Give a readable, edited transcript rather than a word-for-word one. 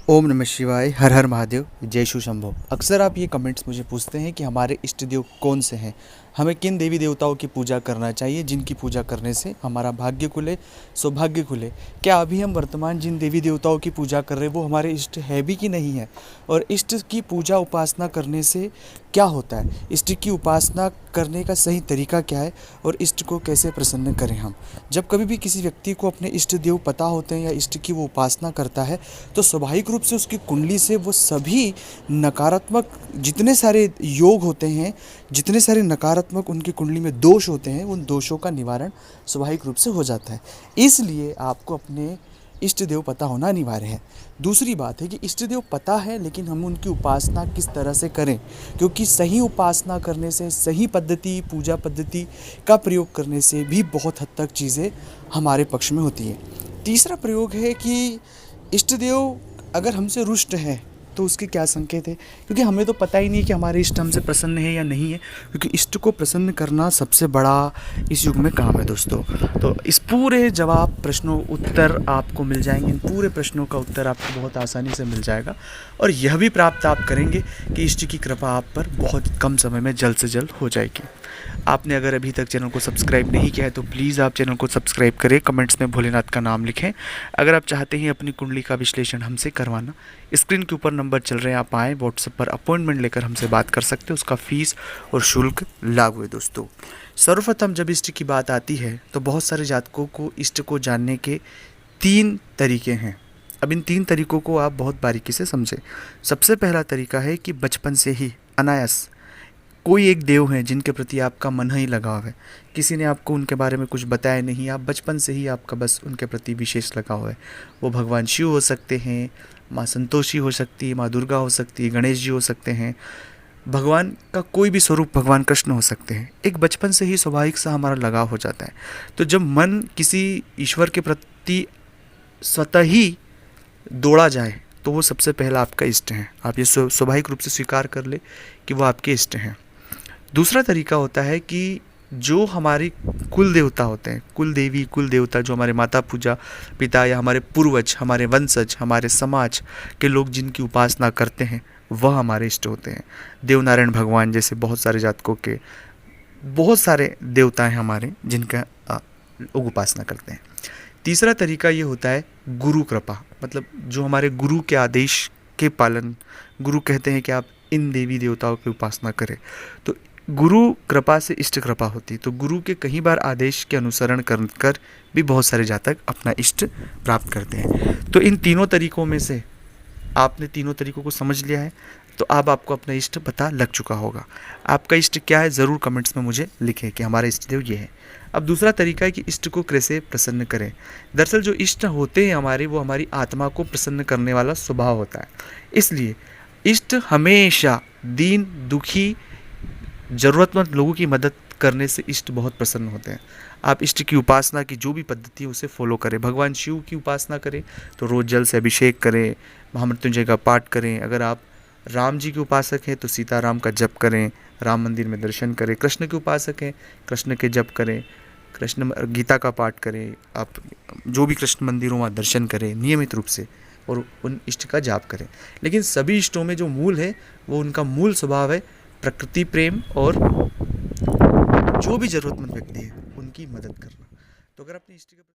ओम नमः शिवाय, हर हर महादेव, जय शिव शंभो। अक्सर आप ये कमेंट्स मुझे पूछते हैं कि हमारे इष्ट देव कौन से हैं, हमें किन देवी देवताओं की पूजा करना चाहिए, जिनकी पूजा करने से हमारा भाग्य खुले, सौभाग्य खुले। क्या अभी हम वर्तमान जिन देवी देवताओं की पूजा कर रहे हैं वो हमारे इष्ट है भी कि नहीं है, और इष्ट की पूजा उपासना करने से क्या होता है, इष्ट की उपासना करने का सही तरीका क्या है, और इष्ट को कैसे प्रसन्न करें हम। जब कभी भी किसी व्यक्ति को अपने इष्ट देव पता होते हैं या इष्ट की वो उपासना करता है तो स्वाभाविक रूप से उसकी कुंडली से वो सभी नकारात्मक जितने सारे योग होते हैं, जितने सारे नकारात्मक उनकी कुंडली में दोष होते हैं, उन दोषों का निवारण स्वाभाविक रूप से हो जाता है। इसलिए आपको अपने इष्ट देव पता होना अनिवार्य है। दूसरी बात है कि इष्ट देव पता है, लेकिन हम उनकी उपासना किस तरह से करें, क्योंकि सही उपासना करने से, सही पद्धति, पूजा पद्धति का प्रयोग करने से भी बहुत हद तक चीज़ें हमारे पक्ष में होती हैं। तीसरा प्रयोग है कि इष्ट देव अगर हमसे रुष्ट है तो उसके क्या संकेत है, क्योंकि हमें तो पता ही नहीं कि हमारे इष्ट हमसे प्रसन्न है या नहीं है, क्योंकि इष्ट को प्रसन्न करना सबसे बड़ा इस युग में काम है दोस्तों। तो इस पूरे जवाब प्रश्नों उत्तर आपको मिल जाएंगे, इन पूरे प्रश्नों का उत्तर आपको बहुत आसानी से मिल जाएगा, और यह भी प्राप्त आप करेंगे कि इष्ट की कृपा आप पर बहुत कम समय में जल्द से जल्द हो जाएगी। आपने अगर अभी तक चैनल को सब्सक्राइब नहीं किया है तो प्लीज़ आप चैनल को सब्सक्राइब करें, कमेंट्स में भोलेनाथ का नाम लिखें। अगर आप चाहते हैं अपनी कुंडली का विश्लेषण हमसे करवाना, स्क्रीन के ऊपर नंबर चल रहे हैं, आप आएँ व्हाट्सएप पर अपॉइंटमेंट लेकर हमसे बात कर सकते हैं। उसका फीस और शुल्क लागू है दोस्तों। सर्वप्रथम जब इष्ट की बात आती है तो बहुत सारे जातकों को इष्ट को जानने के 3 तरीके हैं। अब इन 3 तरीकों को आप बहुत बारीकी से समझें। सबसे पहला तरीका है कि बचपन से ही अनायास कोई एक देव हैं जिनके प्रति आपका मन ही लगाव है, किसी ने आपको उनके बारे में कुछ बताया नहीं, आप बचपन से ही आपका बस उनके प्रति विशेष लगाव है। वो भगवान शिव हो सकते हैं, माँ संतोषी हो सकती है, माँ दुर्गा हो सकती है, गणेश जी हो सकते हैं, भगवान का कोई भी स्वरूप, भगवान कृष्ण हो सकते हैं। एक बचपन से ही स्वाभाविक सा हमारा लगाव हो जाता है। तो जब मन किसी ईश्वर के प्रति स्वतः ही दौड़ा जाए तो वो सबसे पहला आपका इष्ट है। आप ये स्वाभाविक रूप से स्वीकार कर ले कि वो आपके इष्ट हैं। दूसरा तरीका होता है कि जो हमारी कुल देवता होते हैं, कुल देवी, कुल देवता, जो हमारे माता पूजा पिता या हमारे पूर्वज, हमारे वंशज, हमारे समाज के लोग जिनकी उपासना करते हैं वह हमारे इष्ट होते हैं। देवनारायण भगवान जैसे बहुत सारे जातकों के बहुत सारे देवता हैं हमारे जिनका लोग उपासना करते हैं। तीसरा तरीका ये होता है गुरु कृपा, मतलब जो हमारे गुरु के आदेश के पालन, गुरु कहते हैं कि आप इन देवी देवताओं की उपासना करें, तो गुरु कृपा से इष्ट कृपा होती। तो गुरु के कई बार आदेश के अनुसरण कर भी बहुत सारे जातक अपना इष्ट प्राप्त करते हैं। तो इन तीनों तरीकों में से आपने तीनों तरीकों को समझ लिया है तो अब आपको अपना इष्ट पता लग चुका होगा। आपका इष्ट क्या है ज़रूर कमेंट्स में मुझे लिखें कि हमारा इष्ट देव ये है। अब दूसरा तरीका है कि इष्ट को कैसे प्रसन्न करें। दरअसल जो इष्ट होते हैं हमारे, वो हमारी आत्मा को प्रसन्न करने वाला स्वभाव होता है। इसलिए इष्ट हमेशा दीन दुखी ज़रूरतमंद लोगों की मदद करने से इष्ट बहुत प्रसन्न होते हैं। आप इष्ट की उपासना की जो भी पद्धति है उसे फॉलो करें। भगवान शिव की उपासना करें तो रोज़ जल से अभिषेक करें, महामृत्युंजय का पाठ करें। अगर आप राम जी के उपासक हैं तो सीताराम का जप करें, राम मंदिर में दर्शन करें। कृष्ण के उपासक हैं, कृष्ण के जप करें, कृष्ण गीता का पाठ करें। आप जो भी कृष्ण मंदिर हो वहाँ दर्शन करें नियमित रूप से और उन इष्ट का जाप करें। लेकिन सभी इष्टों में जो मूल है वो उनका मूल स्वभाव है प्रकृति प्रेम और जो भी ज़रूरतमंद व्यक्ति है उनकी मदद करना। तो अगर अपने इष्ट